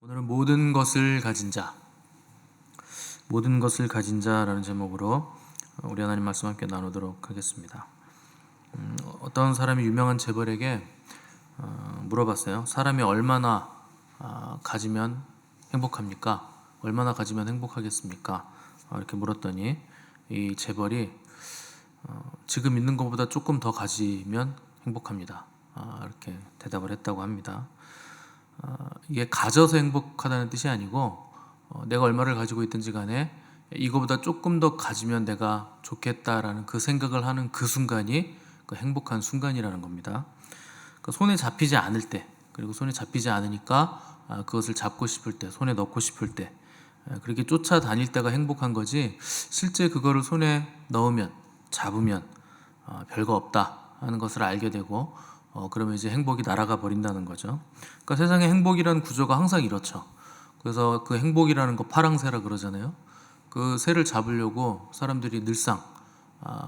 오늘은 모든 것을 가진 자, 모든 것을 가진 자라는 제목으로 우리 하나님 말씀 함께 나누도록 하겠습니다. 어떤 사람이 유명한 재벌에게 물어봤어요. 사람이 얼마나 가지면 행복합니까? 얼마나 가지면 행복하겠습니까? 이렇게 물었더니 이 재벌이 지금 있는 것보다 조금 더 가지면 행복합니다. 이렇게 대답을 했다고 합니다. 이게 가져서 행복하다는 뜻이 아니고 내가 얼마를 가지고 있든지 간에 이거보다 조금 더 가지면 내가 좋겠다라는 그 생각을 하는 그 순간이 그 행복한 순간이라는 겁니다. 그러니까 손에 잡히지 않을 때, 그리고 손에 잡히지 않으니까 그것을 잡고 싶을 때, 손에 넣고 싶을 때, 그렇게 쫓아다닐 때가 행복한 거지, 실제 그거를 손에 넣으면, 잡으면 별거 없다 하는 것을 알게 되고 그러면 이제 행복이 날아가 버린다는 거죠. 그러니까 세상의 행복이라는 구조가 항상 이렇죠. 그래서 그 행복이라는 거 파랑새라 그러잖아요. 그 새를 잡으려고 사람들이 늘상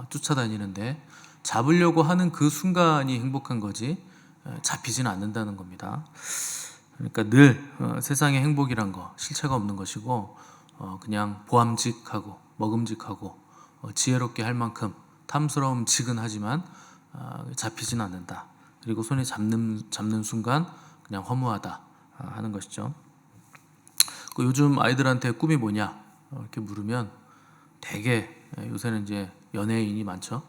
쫓아다니는데 잡으려고 하는 그 순간이 행복한 거지 잡히지는 않는다는 겁니다. 그러니까 늘 세상의 행복이란 거 실체가 없는 것이고 그냥 보암직하고 먹음직하고 지혜롭게 할 만큼 탐스러움지근하지만 잡히진 않는다. 그리고 손에 잡는 순간 그냥 허무하다 하는 것이죠. 요즘 아이들한테 꿈이 뭐냐 이렇게 물으면 대개 요새는 이제 연예인이 많죠.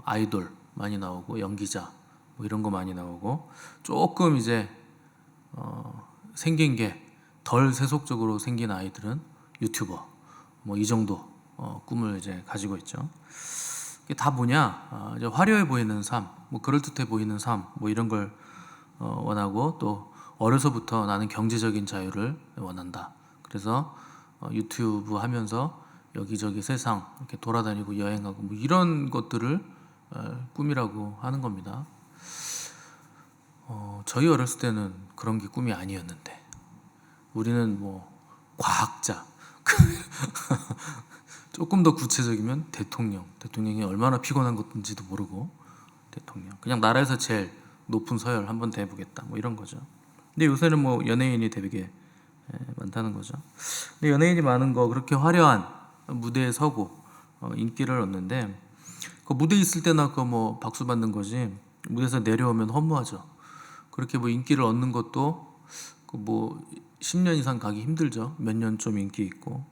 아이돌 많이 나오고 연기자 뭐 이런 거 많이 나오고 조금 이제 생긴 게 덜 세속적으로 생긴 아이들은 유튜버 뭐 이 정도 꿈을 이제 가지고 있죠. 이게 다 뭐냐? 이제 화려해 보이는 삶, 뭐 그럴듯해 보이는 삶, 뭐 이런 걸 원하고 또 어려서부터 나는 경제적인 자유를 원한다. 그래서 유튜브 하면서 여기저기 세상 이렇게 돌아다니고 여행하고 뭐 이런 것들을 꿈이라고 하는 겁니다. 저희 어렸을 때는 그런 게 꿈이 아니었는데 우리는 뭐 과학자 조금 더 구체적이면 대통령이 얼마나 피곤한 건지도 모르고 대통령 그냥 나라에서 제일 높은 서열 한번 대보겠다 뭐 이런 거죠. 근데 요새는 뭐 연예인이 되게 많다는 거죠. 근데 연예인이 많은 거 그렇게 화려한 무대에 서고 인기를 얻는데 그 무대에 있을 때나 그 뭐 박수 받는 거지 무대에서 내려오면 허무하죠. 그렇게 뭐 인기를 얻는 것도 그 뭐 10년 이상 가기 힘들죠. 몇 년 좀 인기 있고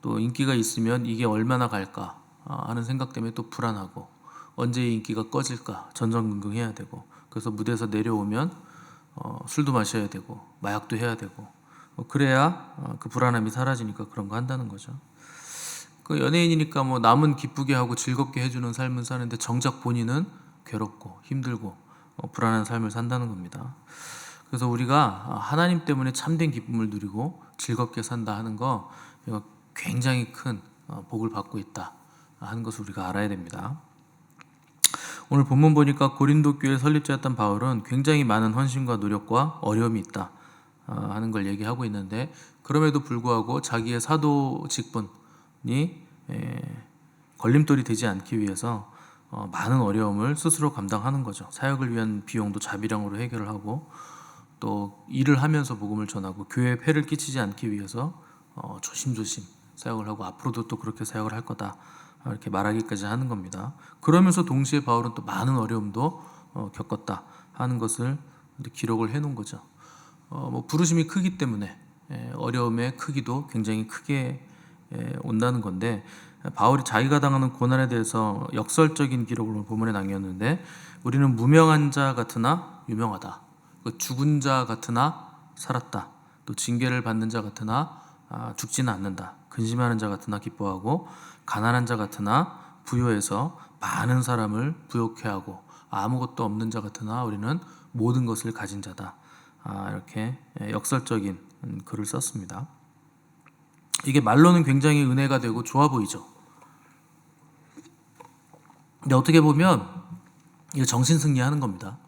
또 인기가 있으면 이게 얼마나 갈까 하는 생각 때문에 또 불안하고 언제 인기가 꺼질까 전전긍긍해야 되고 그래서 무대에서 내려오면 술도 마셔야 되고 마약도 해야 되고 그래야 그 불안함이 사라지니까 그런 거 한다는 거죠. 그 연예인이니까 뭐 남은 기쁘게 하고 즐겁게 해주는 삶을 사는데 정작 본인은 괴롭고 힘들고 불안한 삶을 산다는 겁니다. 그래서 우리가 하나님 때문에 참된 기쁨을 누리고 즐겁게 산다 하는 거 이거 굉장히 큰 복을 받고 있다 하는 것을 우리가 알아야 됩니다. 오늘 본문 보니까 고린도 교회 설립자였던 바울은 굉장히 많은 헌신과 노력과 어려움이 있다 하는 걸 얘기하고 있는데 그럼에도 불구하고 자기의 사도 직분이 걸림돌이 되지 않기 위해서 많은 어려움을 스스로 감당하는 거죠. 사역을 위한 비용도 자비량으로 해결을 하고 또 일을 하면서 복음을 전하고 교회에 폐를 끼치지 않기 위해서 조심조심 사역을 하고 앞으로도 또 그렇게 사역을 할 거다 이렇게 말하기까지 하는 겁니다. 그러면서 동시에 바울은 또 많은 어려움도 겪었다 하는 것을 기록을 해놓은 거죠. 뭐 부르심이 크기 때문에 어려움의 크기도 굉장히 크게 온다는 건데 바울이 자기가 당하는 고난에 대해서 역설적인 기록을 본문에 남겼는데 우리는 무명한 자 같으나 유명하다. 죽은 자 같으나 살았다. 또 징계를 받는 자 같으나 죽지는 않는다. 근심하는 자 같으나 기뻐하고 가난한 자 같으나 부요해서 많은 사람을 부욕해 하고 아무것도 없는 자 같으나 우리는 모든 것을 가진 자다. 이렇게 역설적인 글을 썼습니다. 이게 말로는 굉장히 은혜가 되고 좋아 보이죠. 근데 어떻게 보면 이거 정신승리하는 겁니다.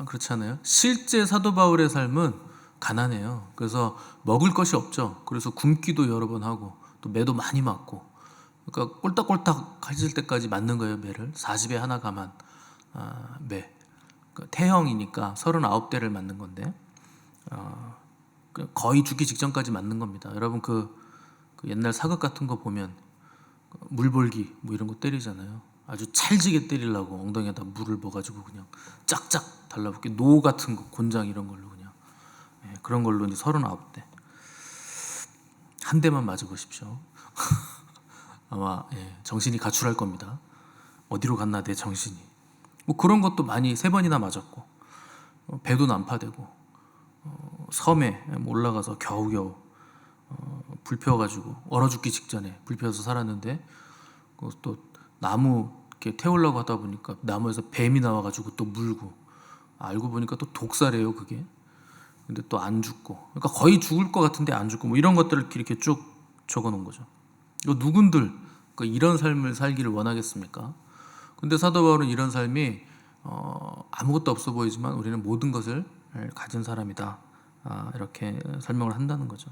그렇지 않아요? 실제 사도 바울의 삶은 가난해요. 그래서 먹을 것이 없죠. 그래서 굶기도 여러 번 하고 또 매도 많이 맞고 그러니까 꼴딱꼴딱 하실 때까지 맞는 거예요. 매를 40에 하나 가만 매 그러니까 태형이니까 39대를 맞는 건데 거의 죽기 직전까지 맞는 겁니다. 여러분 그 옛날 사극 같은 거 보면 물볼기 뭐 이런 거 때리잖아요. 아주 찰지게 때리려고 엉덩이에다 물을 부어가지고 그냥 짝짝 달라붙게 노 같은 거 곤장 이런 걸로 그냥 그런 걸로 이제 39대 한 대만 맞아보십시오. 아마 정신이 가출할 겁니다. 어디로 갔나 내 정신이. 뭐 그런 것도 많이 3번이나 맞았고 배도 난파되고 섬에 올라가서 겨우겨우 불 피워가지고 얼어 죽기 직전에 불 피워서 살았는데 또 나무 이렇게 태우려고 하다 보니까 나무에서 뱀이 나와가지고 또 물고 알고 보니까 또 독사래요 그게. 근데 또 안 죽고 그러니까 거의 죽을 것 같은데 안 죽고 뭐 이런 것들을 이렇게 쭉 적어놓은 거죠. 이거 누군들 이런 삶을 살기를 원하겠습니까? 근데 사도 바울은 이런 삶이 아무것도 없어 보이지만 우리는 모든 것을 가진 사람이다. 이렇게 설명을 한다는 거죠.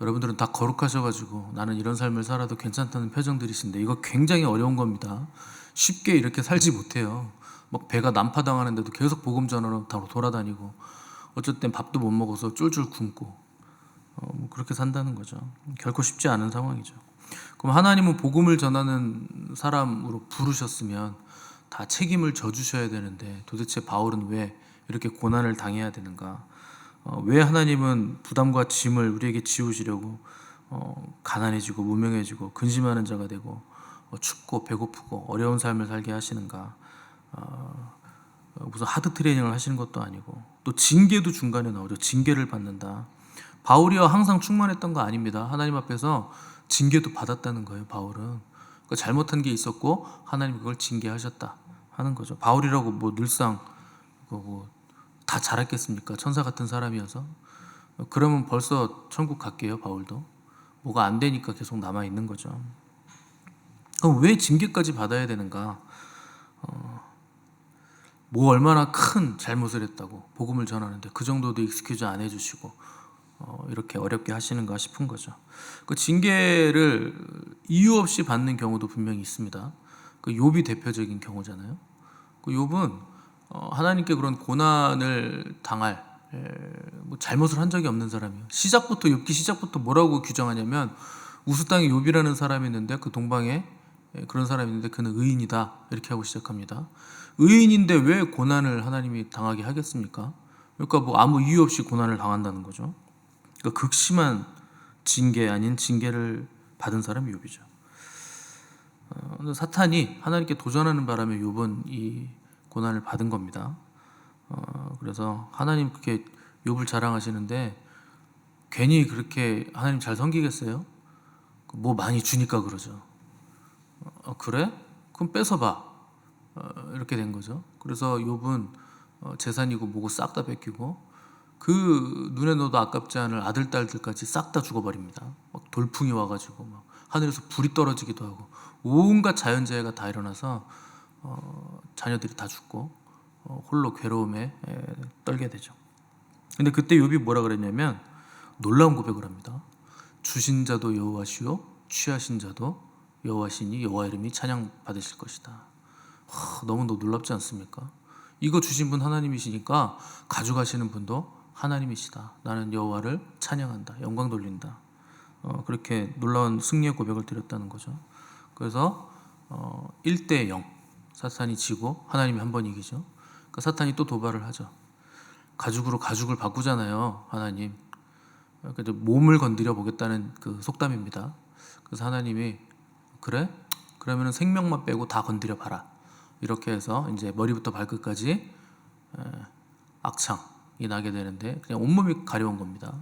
여러분들은 다 거룩하셔가지고 나는 이런 삶을 살아도 괜찮다는 표정들이신데 이거 굉장히 어려운 겁니다. 쉽게 이렇게 살지 못해요. 막 배가 난파당하는데도 계속 복음 전하러 돌아다니고 어쩔 땐 밥도 못 먹어서 쫄쫄 굶고 뭐 그렇게 산다는 거죠. 결코 쉽지 않은 상황이죠. 그럼 하나님은 복음을 전하는 사람으로 부르셨으면 다 책임을 져주셔야 되는데 도대체 바울은 왜 이렇게 고난을 당해야 되는가? 왜 하나님은 부담과 짐을 우리에게 지우시려고 가난해지고 무명해지고 근심하는 자가 되고 춥고 배고프고 어려운 삶을 살게 하시는가? 무슨 하드 트레이닝을 하시는 것도 아니고 또 징계도 중간에 나오죠. 징계를 받는다. 바울이요 항상 충만했던 거 아닙니다. 하나님 앞에서 징계도 받았다는 거예요. 바울은 그러니까 잘못한 게 있었고 하나님 그걸 징계하셨다 하는 거죠. 바울이라고 뭐 늘상 뭐 다 잘했겠습니까? 천사 같은 사람이어서. 그러면 벌써 천국 갈게요. 바울도 뭐가 안 되니까 계속 남아 있는 거죠. 그럼 왜 징계까지 받아야 되는가? 뭐 얼마나 큰 잘못을 했다고 복음을 전하는데 그 정도도 익스큐즈 안 해주시고 이렇게 어렵게 하시는가 싶은 거죠. 그 징계를 이유 없이 받는 경우도 분명히 있습니다. 그 욥이 대표적인 경우잖아요. 그 욥은 하나님께 그런 고난을 당할 뭐 잘못을 한 적이 없는 사람이에요. 시작부터 욥기 시작부터 뭐라고 규정하냐면 우스 땅에 욥이라는 사람이 있는데 그 동방에 그런 사람이 있는데 그는 의인이다 이렇게 하고 시작합니다. 의인인데 왜 고난을 하나님이 당하게 하겠습니까? 그러니까 뭐 아무 이유 없이 고난을 당한다는 거죠. 그러니까 극심한 징계 아닌 징계를 받은 사람이 욥이죠. 사탄이 하나님께 도전하는 바람에 욥은 이 고난을 받은 겁니다. 그래서 하나님 그렇게 욥을 자랑하시는데 괜히 그렇게 하나님 잘 섬기겠어요? 뭐 많이 주니까 그러죠. 그래? 그럼 뺏어봐. 이렇게 된 거죠. 그래서 욥은 재산이고 뭐고 싹 다 뺏기고 그 눈에 넣어도 아깝지 않을 아들 딸들까지 싹 다 죽어버립니다. 막 돌풍이 와가지고 막 하늘에서 불이 떨어지기도 하고 온갖 자연재해가 다 일어나서 자녀들이 다 죽고 홀로 괴로움에 떨게 되죠. 근데 그때 욥이 뭐라 그랬냐면 놀라운 고백을 합니다. 주신 자도 여호와시요 취하신 자도 여호와시니 여호와 이름이 찬양 받으실 것이다. 너무 놀랍지 않습니까? 이거 주신 분 하나님이시니까 가져가시는 분도 하나님이시다. 나는 여호와를 찬양한다. 영광 돌린다. 그렇게 놀라운 승리의 고백을 드렸다는 거죠. 그래서 1대 0 사탄이 지고 하나님이 한 번 이기죠. 그러니까 사탄이 또 도발을 하죠. 가죽으로 가죽을 바꾸잖아요. 하나님. 그러니까 몸을 건드려 보겠다는 그 속담입니다. 그래서 하나님이 그래? 그러면 생명만 빼고 다 건드려 봐라. 이렇게 해서 이제 머리부터 발끝까지 악창이 나게 되는데 그냥 온몸이 가려운 겁니다.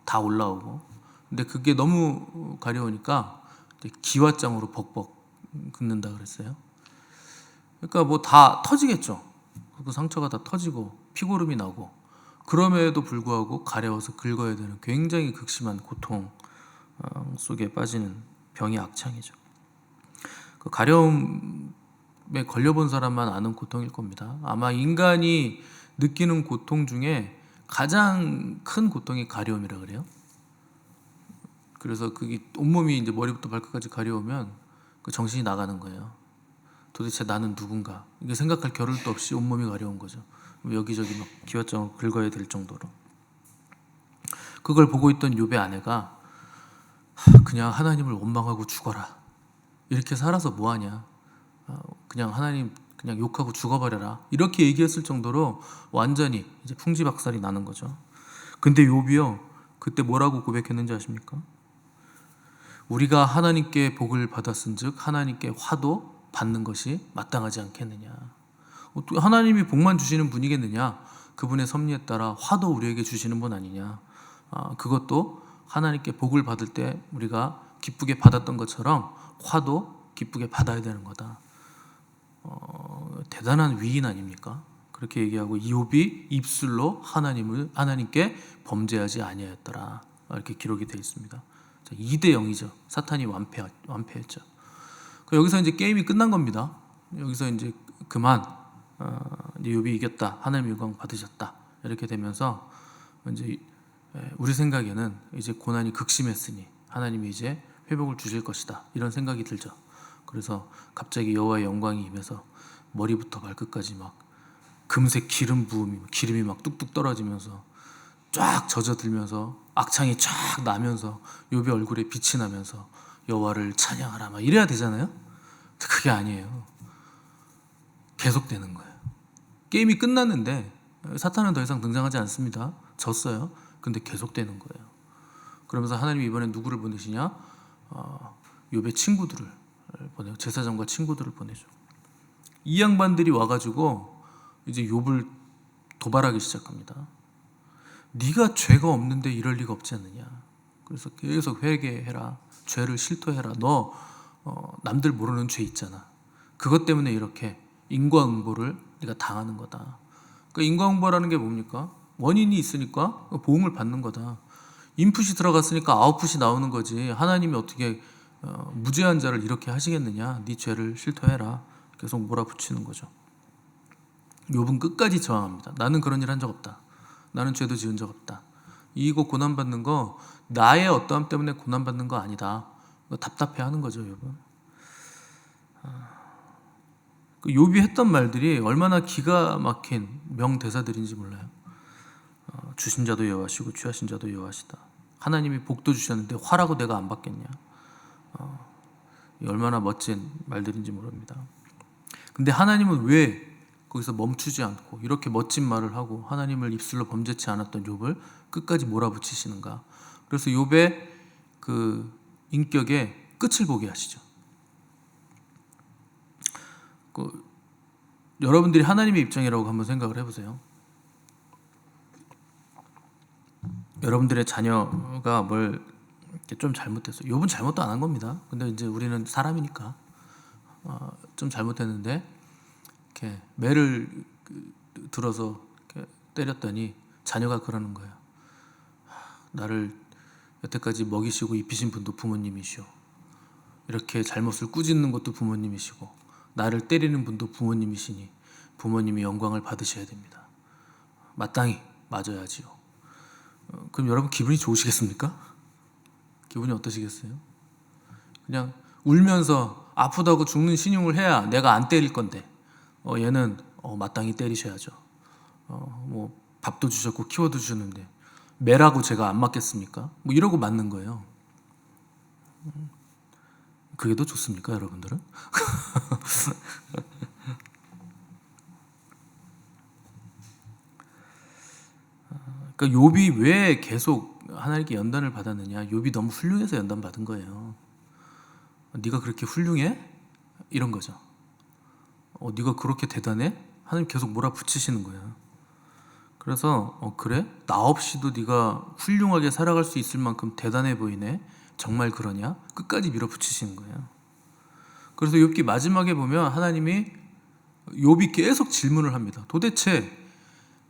다 올라오고. 근데 그게 너무 가려우니까 기왓장으로 벅벅 긁는다 그랬어요. 그러니까 뭐 다 터지겠죠. 그 상처가 다 터지고 피고름이 나고 그럼에도 불구하고 가려워서 긁어야 되는 굉장히 극심한 고통 속에 빠지는 병이 악창이죠. 그 가려움에 걸려본 사람만 아는 고통일 겁니다. 아마 인간이 느끼는 고통 중에 가장 큰 고통이 가려움이라 그래요. 그래서 그게 온몸이 이제 머리부터 발끝까지 가려우면 그 정신이 나가는 거예요. 도대체 나는 누군가? 이게 생각할 겨를도 없이 온몸이 가려운 거죠. 여기저기 막 기왓장으로 긁어야 될 정도로. 그걸 보고 있던 욥의 아내가 그냥 하나님을 원망하고 죽어라. 이렇게 살아서 뭐하냐. 그냥 하나님 그냥 욕하고 죽어버려라. 이렇게 얘기했을 정도로 완전히 이제 풍지박살이 나는 거죠. 근데 욥이요, 그때 뭐라고 고백했는지 아십니까? 우리가 하나님께 복을 받았은즉 하나님께 화도 받는 것이 마땅하지 않겠느냐. 하나님이 복만 주시는 분이겠느냐. 그분의 섭리에 따라 화도 우리에게 주시는 분 아니냐. 그것도 하나님께 복을 받을 때 우리가 기쁘게 받았던 것처럼 화도 기쁘게 받아야 되는 거다. 대단한 위인 아닙니까? 그렇게 얘기하고 이욥이 입술로 하나님께 범죄하지 아니하였더라. 이렇게 기록이 되어 있습니다. 2대 0이죠. 사탄이 완패했죠. 여기서 이제 게임이 끝난 겁니다. 여기서 이제 그만 욥이 이겼다. 하나님 영광 받으셨다. 이렇게 되면서 이제 우리 생각에는 이제 고난이 극심했으니 하나님이 이제 회복을 주실 것이다. 이런 생각이 들죠. 그래서 갑자기 여호와의 영광이 임해서 머리부터 발끝까지 막 금색 기름이 막 뚝뚝 떨어지면서 쫙 젖어들면서 악창이 쫙 나면서 욥의 얼굴에 빛이 나면서 여호와를 찬양하라 막 이래야 되잖아요. 그게 아니에요. 계속되는 거예요. 게임이 끝났는데 사탄은 더 이상 등장하지 않습니다. 졌어요. 근데 계속되는 거예요. 그러면서 하나님이 이번엔 누구를 보내시냐? 욥의 친구들을 보내요. 제사장과 친구들을 보내죠. 이 양반들이 와가지고 이제 욥을 도발하기 시작합니다. 네가 죄가 없는데 이럴 리가 없지 않느냐. 그래서 계속 회개해라. 죄를 실토해라. 너 남들 모르는 죄 있잖아. 그것 때문에 이렇게 인과응보를 네가 당하는 거다. 그 인과응보라는 게 뭡니까? 원인이 있으니까 보응을 받는 거다. 인풋이 들어갔으니까 아웃풋이 나오는 거지. 하나님이 어떻게 무죄한 자를 이렇게 하시겠느냐. 네 죄를 실토해라. 계속 몰아붙이는 거죠. 욥은 끝까지 저항합니다. 나는 그런 일 한 적 없다. 나는 죄도 지은 적 없다. 이거 고난받는 거 나의 어떠함 때문에 고난받는 거 아니다. 답답해하는 거죠. 욥은. 욥이 했던 말들이 얼마나 기가 막힌 명대사들인지 몰라요. 주신 자도 여호와시고 취하신 자도 여호와시다. 하나님이 복도 주셨는데 화라고 내가 안 받겠냐. 얼마나 멋진 말들인지 모릅니다. 근데 하나님은 왜 거기서 멈추지 않고 이렇게 멋진 말을 하고 하나님을 입술로 범죄치 않았던 욥을 끝까지 몰아붙이시는가. 그래서 욥의 그 인격의 끝을 보게 하시죠. 여러분들이 하나님의 입장이라고 한번 생각을 해보세요. 여러분들의 자녀가 뭘 좀 잘못했어요. 욥은 잘못도 안 한 겁니다. 근데 이제 우리는 사람이니까 좀 잘못했는데 이렇게 매를 들어서 이렇게 때렸더니 자녀가 그러는 거예요. 나를 여태까지 먹이시고 입히신 분도 부모님이시오. 이렇게 잘못을 꾸짖는 것도 부모님이시고 나를 때리는 분도 부모님이시니 부모님이 영광을 받으셔야 됩니다. 마땅히 맞아야지요. 그럼 여러분 기분이 좋으시겠습니까? 기분이 어떠시겠어요? 그냥 울면서 아프다고 죽는 신용을 해야 내가 안 때릴 건데 얘는 마땅히 때리셔야죠. 뭐 밥도 주셨고 키워도 주셨는데 매라고 제가 안 맞겠습니까? 뭐 이러고 맞는 거예요. 그게 더 좋습니까, 여러분들은? 그러니까 욥이 왜 계속 하나님께 연단을 받았느냐? 욥이 너무 훌륭해서 연단 받은 거예요. 네가 그렇게 훌륭해? 이런 거죠. 네가 그렇게 대단해? 하나님 계속 몰아붙이시는 거예요. 그래서 그래? 나 없이도 네가 훌륭하게 살아갈 수 있을 만큼 대단해 보이네? 정말 그러냐? 끝까지 밀어붙이시는 거예요. 그래서 욥기 마지막에 보면 하나님이 욥이 계속 질문을 합니다. 도대체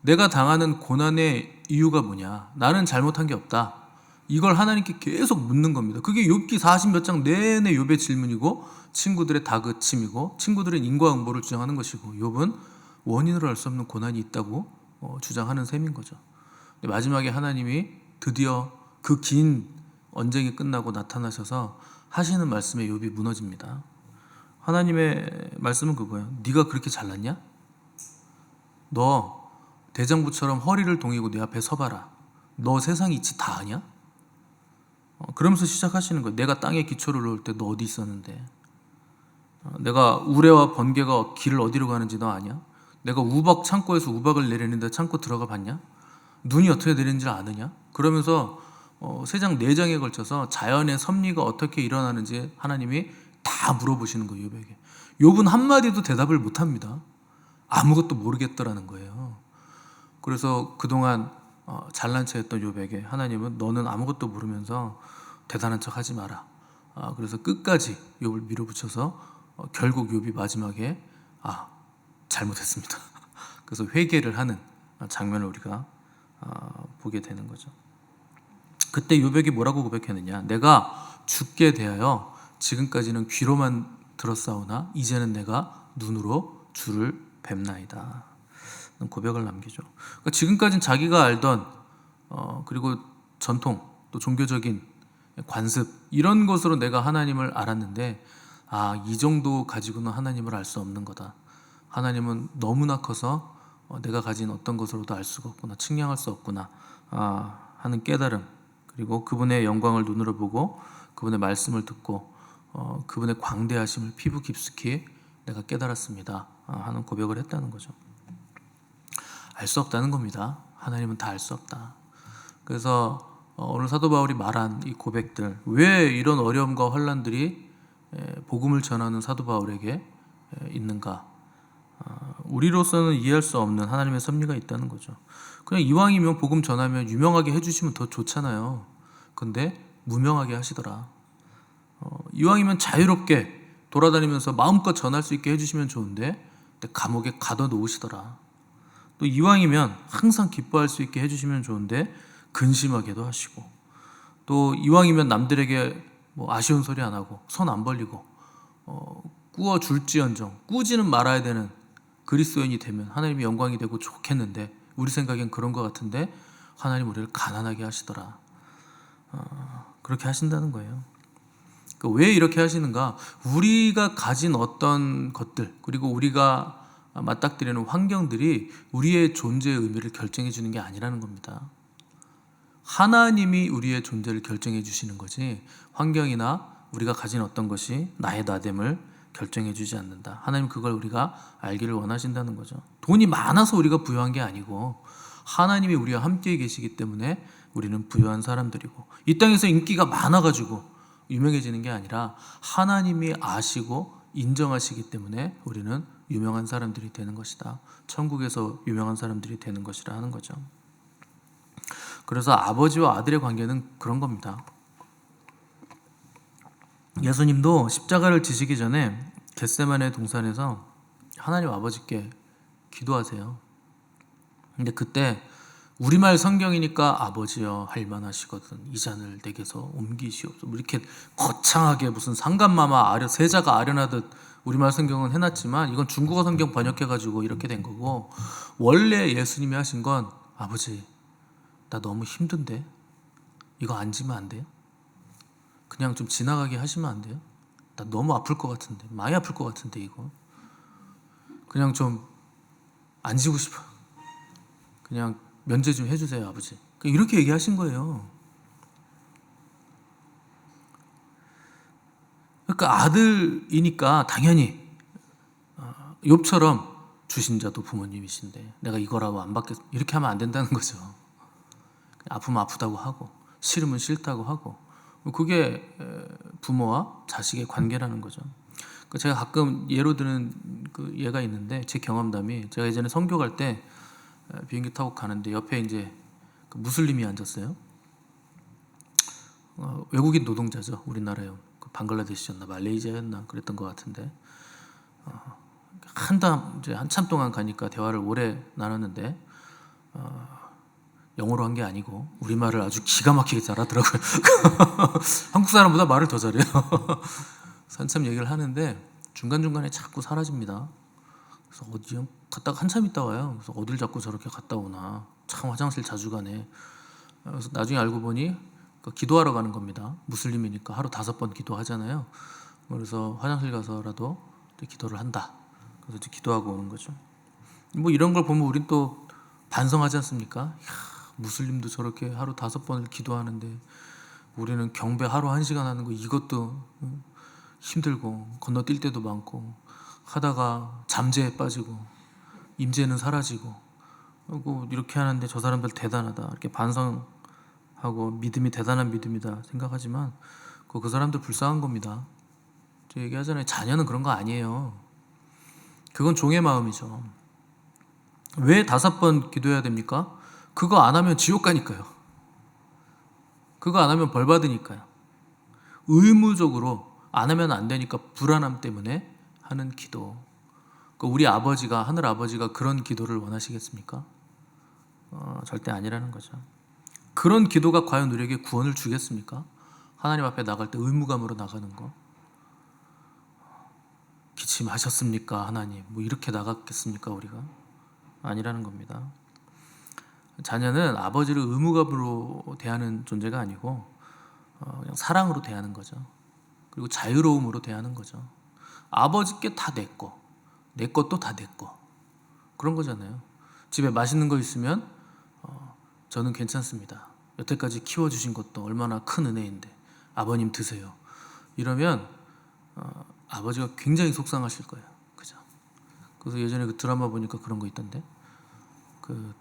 내가 당하는 고난의 이유가 뭐냐? 나는 잘못한 게 없다. 이걸 하나님께 계속 묻는 겁니다. 그게 욥기 40몇 장 내내 욥의 질문이고 친구들의 다그침이고 친구들은 인과응보를 주장하는 것이고 욥은 원인으로 알 수 없는 고난이 있다고 주장하는 셈인 거죠. 근데 마지막에 하나님이 드디어 그 긴 언쟁이 끝나고 나타나셔서 하시는 말씀에 욥이 무너집니다. 하나님의 말씀은 그거예요. 네가 그렇게 잘났냐? 너 대장부처럼 허리를 동이고 내 앞에 서봐라. 너 세상 이치 다 아냐? 그러면서 시작하시는 거예요. 내가 땅에 기초를 놓을 때 너 어디 있었는데? 내가 우레와 번개가 길을 어디로 가는지 너 아냐? 내가 우박 창고에서 우박을 내리는데 창고 들어가 봤냐? 눈이 어떻게 내리는지 아느냐? 그러면서 세 장, 네 장에 걸쳐서 자연의 섭리가 어떻게 일어나는지 하나님이 다 물어보시는 거예요, 욥에게. 욥은 한마디도 대답을 못합니다. 아무것도 모르겠더라는 거예요. 그래서 그동안 잘난 체했던 욥에게 하나님은 너는 아무것도 모르면서 대단한 척 하지 마라. 그래서 끝까지 욥을 밀어붙여서 결국 욥이 마지막에 잘못했습니다. 그래서 회개를 하는 장면을 우리가 보게 되는 거죠. 그때 욥에게 뭐라고 고백했느냐? 내가 죽게 대하여 지금까지는 귀로만 들었사오나 이제는 내가 눈으로 주를 뵙나이다. 고백을 남기죠. 그러니까 지금까지는 자기가 알던 그리고 전통 또 종교적인 관습 이런 것으로 내가 하나님을 알았는데 이 정도 가지고는 하나님을 알 수 없는 거다. 하나님은 너무나 커서 내가 가진 어떤 것으로도 알 수가 없구나, 측량할 수 없구나 하는 깨달음, 그리고 그분의 영광을 눈으로 보고 그분의 말씀을 듣고 그분의 광대하심을 피부 깊숙이 내가 깨달았습니다 하는 고백을 했다는 거죠. 알 수 없다는 겁니다. 하나님은 다 알 수 없다. 그래서 오늘 사도 바울이 말한 이 고백들, 왜 이런 어려움과 환난들이 복음을 전하는 사도 바울에게 있는가? 우리로서는 이해할 수 없는 하나님의 섭리가 있다는 거죠. 그냥 이왕이면 복음 전하면 유명하게 해주시면 더 좋잖아요. 근데 무명하게 하시더라. 이왕이면 자유롭게 돌아다니면서 마음껏 전할 수 있게 해주시면 좋은데 감옥에 가둬 놓으시더라. 또 이왕이면 항상 기뻐할 수 있게 해주시면 좋은데 근심하게도 하시고, 또 이왕이면 남들에게 아쉬운 소리 안 하고 손 안 벌리고 꾸어 줄지언정 꾸지는 말아야 되는 그리스도인이 되면 하나님이 영광이 되고 좋겠는데 우리 생각엔 그런 것 같은데 하나님 우리를 가난하게 하시더라. 그렇게 하신다는 거예요. 왜 이렇게 하시는가? 우리가 가진 어떤 것들 그리고 우리가 맞닥뜨리는 환경들이 우리의 존재의 의미를 결정해 주는 게 아니라는 겁니다. 하나님이 우리의 존재를 결정해 주시는 거지 환경이나 우리가 가진 어떤 것이 나의 나됨을 결정해 주지 않는다. 하나님 그걸 우리가 알기를 원하신다는 거죠. 돈이 많아서 우리가 부유한 게 아니고 하나님이 우리와 함께 계시기 때문에 우리는 부유한 사람들이고, 이 땅에서 인기가 많아가지고 유명해지는 게 아니라 하나님이 아시고 인정하시기 때문에 우리는 유명한 사람들이 되는 것이다. 천국에서 유명한 사람들이 되는 것이라 하는 거죠. 그래서 아버지와 아들의 관계는 그런 겁니다. 예수님도 십자가를 지시기 전에 겟세마네 동산에서 하나님 아버지께 기도하세요. 근데 그때 우리말 성경이니까 아버지여 할 만하시거든 이 잔을 내게서 옮기시옵소서, 이렇게 거창하게 무슨 상감마마 세자가 아련하듯 우리말 성경은 해놨지만 이건 중국어 성경 번역해가지고 이렇게 된 거고, 원래 예수님이 하신 건 아버지 나 너무 힘든데 이거 안 지면 안 돼요? 그냥 좀 지나가게 하시면 안 돼요? 나 너무 아플 것 같은데, 많이 아플 것 같은데 이거 그냥 좀 안 지고 싶어, 그냥 면제 좀 해주세요 아버지. 이렇게 얘기하신 거예요. 그러니까 아들이니까 당연히 욥처럼 주신 자도 부모님이신데 내가 이거라고 안 받겠어 이렇게 하면 안 된다는 거죠. 아프면 아프다고 하고 싫으면 싫다고 하고, 그게 부모와 자식의 관계라는 거죠. 제가 가끔 예로 드는 그 예가 있는데, 제 경험담이, 제가 예전에 선교 갈 때 비행기 타고 가는데 옆에 이제 그 무슬림이 앉았어요. 외국인 노동자죠. 우리나라에 그 방글라데시였나 말레이시아였나 그랬던 것 같은데 한참 동안 가니까 대화를 오래 나눴는데 영어로 한 게 아니고 우리말을 아주 기가 막히게 잘하더라고요. 한국 사람보다 말을 더 잘해요. 한참 얘기를 하는데 중간중간에 자꾸 사라집니다. 그래서 어디요? 갔다가 한참 있다 와요. 그래서 어딜 자꾸 저렇게 갔다 오나, 참 화장실 자주 가네. 그래서 나중에 알고 보니 기도하러 가는 겁니다. 무슬림이니까 하루 5번 기도하잖아요. 그래서 화장실 가서라도 기도를 한다. 그래서 이제 기도하고 오는 거죠. 이런 걸 보면 우린 또 반성하지 않습니까? 무슬림도 저렇게 하루 5번을 기도하는데 우리는 경배 하루 1시간 하는 거 이것도 힘들고 건너뛸 때도 많고 하다가 잠재에 빠지고 임재는 사라지고 그리고 이렇게 하는데 저 사람들 대단하다 이렇게 반성하고 믿음이 대단한 믿음이다 생각하지만 그 사람들 불쌍한 겁니다. 저 얘기하잖아요. 자녀는 그런 거 아니에요. 그건 종의 마음이죠. 왜 5번 기도해야 됩니까? 그거 안 하면 지옥 가니까요. 그거 안 하면 벌 받으니까요. 의무적으로 안 하면 안 되니까 불안함 때문에 하는 기도. 우리 아버지가 하늘 아버지가 그런 기도를 원하시겠습니까? 절대 아니라는 거죠. 그런 기도가 과연 우리에게 구원을 주겠습니까? 하나님 앞에 나갈 때 의무감으로 나가는 거. 기침하셨습니까? 하나님. 뭐 이렇게 나갔겠습니까? 우리가? 아니라는 겁니다. 자녀는 아버지를 의무감으로 대하는 존재가 아니고 그냥 사랑으로 대하는 거죠. 그리고 자유로움으로 대하는 거죠. 아버지께 다 내 거, 내 것도 다 내 거. 그런 거잖아요. 집에 맛있는 거 있으면 저는 괜찮습니다. 여태까지 키워주신 것도 얼마나 큰 은혜인데 아버님 드세요. 이러면 아버지가 굉장히 속상하실 거예요. 그죠? 그래서 예전에 그 드라마 보니까 그런 거 있던데 그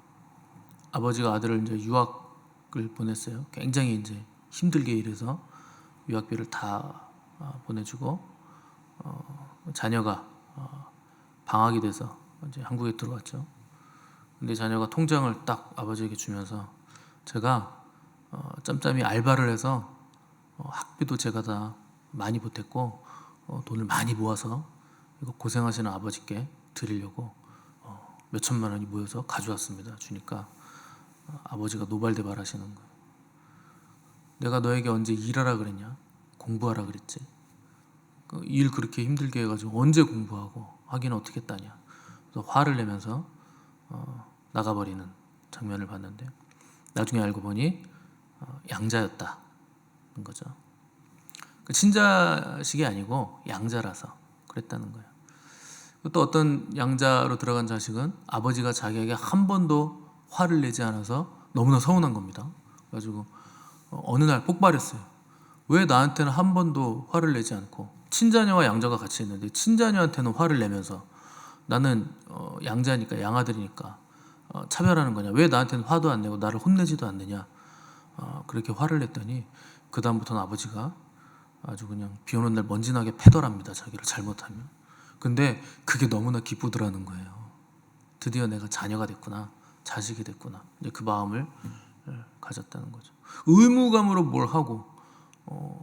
아버지가 아들을 이제 유학을 보냈어요. 굉장히 이제 힘들게 일해서 유학비를 다 보내주고 자녀가 방학이 돼서 이제 한국에 들어왔죠. 근데 자녀가 통장을 딱 아버지에게 주면서 제가 짬짬이 알바를 해서 학비도 제가 다 많이 보탰고 돈을 많이 모아서 이거 고생하시는 아버지께 드리려고 몇 천만 원이 모여서 가져왔습니다. 주니까 아버지가 노발대발 하시는 거예요. 내가 너에게 언제 일하라 그랬냐? 공부하라 그랬지. 일 그렇게 힘들게 해가지고 언제 공부하고 하기는 어떻게 따냐. 그래서 화를 내면서 나가버리는 장면을 봤는데 나중에 알고 보니 양자였다는 거죠. 친자식이 아니고 양자라서 그랬다는 거예요. 또 어떤 양자로 들어간 자식은 아버지가 자기에게 한 번도 화를 내지 않아서 너무나 서운한 겁니다. 그래가지고 어느 날 폭발했어요. 왜 나한테는 한 번도 화를 내지 않고 친자녀와 양자가 같이 있는데 친자녀한테는 화를 내면서 나는 양자니까 양아들이니까 차별하는 거냐. 왜 나한테는 화도 안 내고 나를 혼내지도 않느냐. 그렇게 화를 냈더니 그 다음부터는 아버지가 아주 그냥 비 오는 날 먼지나게 패더랍니다. 자기를 잘못하면. 근데 그게 너무나 기쁘더라는 거예요. 드디어 내가 자녀가 됐구나. 자식이 됐구나. 이제 그 마음을 가졌다는 거죠. 의무감으로 뭘 하고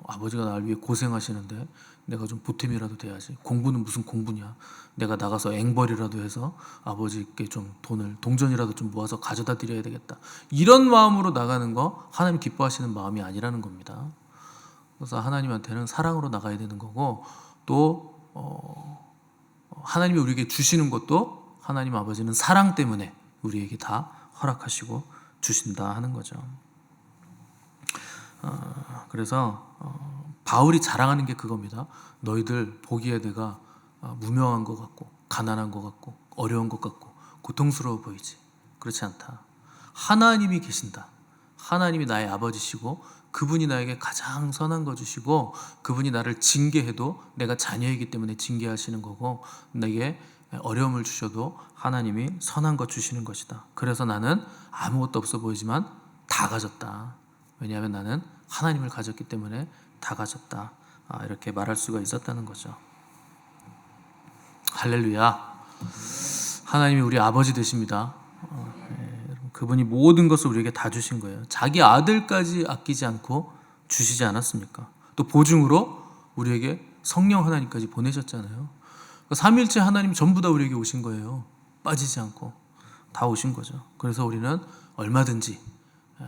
아버지가 나를 위해 고생하시는데 내가 좀 보탬이라도 돼야지. 공부는 무슨 공부냐. 내가 나가서 앵벌이라도 해서 아버지께 좀 돈을 동전이라도 좀 모아서 가져다 드려야 되겠다. 이런 마음으로 나가는 거 하나님 기뻐하시는 마음이 아니라는 겁니다. 그래서 하나님한테는 사랑으로 나가야 되는 거고 또 하나님이 우리에게 주시는 것도 하나님 아버지는 사랑 때문에 우리에게 다 허락하시고 주신다 하는 거죠. 그래서 바울이 자랑하는 게 그겁니다. 너희들 보기에 내가 무명한 것 같고 가난한 것 같고 어려운 것 같고 고통스러워 보이지. 그렇지 않다. 하나님이 계신다. 하나님이 나의 아버지시고 그분이 나에게 가장 선한 거 주시고 그분이 나를 징계해도 내가 자녀이기 때문에 징계하시는 거고 내게 어려움을 주셔도 하나님이 선한 것 주시는 것이다. 그래서 나는 아무것도 없어 보이지만 다 가졌다. 왜냐하면 나는 하나님을 가졌기 때문에 다 가졌다. 이렇게 말할 수가 있었다는 거죠. 할렐루야. 하나님이 우리 아버지 되십니다. 그분이 모든 것을 우리에게 다 주신 거예요. 자기 아들까지 아끼지 않고 주시지 않았습니까? 또 보증으로 우리에게 성령 하나님까지 보내셨잖아요. 삼위일체 하나님 전부 다 우리에게 오신 거예요. 빠지지 않고 다 오신 거죠. 그래서 우리는 얼마든지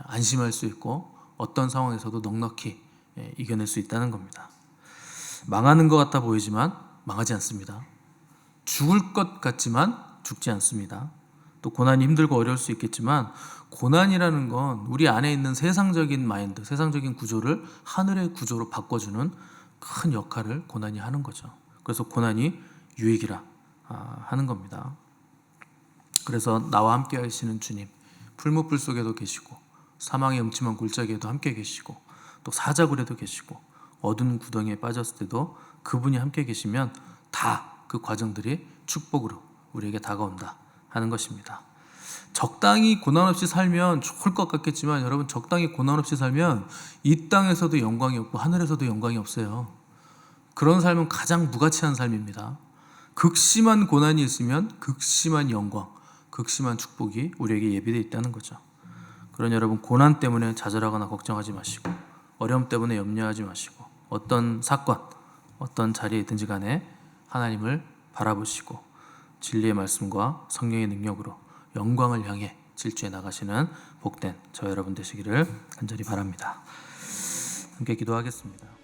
안심할 수 있고 어떤 상황에서도 넉넉히 이겨낼 수 있다는 겁니다. 망하는 것 같아 보이지만 망하지 않습니다. 죽을 것 같지만 죽지 않습니다. 또 고난이 힘들고 어려울 수 있겠지만 고난이라는 건 우리 안에 있는 세상적인 마인드, 세상적인 구조를 하늘의 구조로 바꿔주는 큰 역할을 고난이 하는 거죠. 그래서 고난이 유익이라 하는 겁니다. 그래서 나와 함께 하시는 주님, 풀무불 속에도 계시고 사망의 음침한 골짜기에도 함께 계시고 또 사자굴에도 계시고 어두운 구덩이에 빠졌을 때도 그분이 함께 계시면 다 그 과정들이 축복으로 우리에게 다가온다 하는 것입니다. 적당히 고난 없이 살면 좋을 것 같겠지만 여러분, 적당히 고난 없이 살면 이 땅에서도 영광이 없고 하늘에서도 영광이 없어요. 그런 삶은 가장 무가치한 삶입니다. 극심한 고난이 있으면 극심한 영광, 극심한 축복이 우리에게 예비되어 있다는 거죠. 그러니 여러분, 고난 때문에 좌절하거나 걱정하지 마시고 어려움 때문에 염려하지 마시고 어떤 사건, 어떤 자리에 있든지 간에 하나님을 바라보시고 진리의 말씀과 성령의 능력으로 영광을 향해 질주해 나가시는 복된 저 여러분 되시기를 간절히 바랍니다. 함께 기도하겠습니다.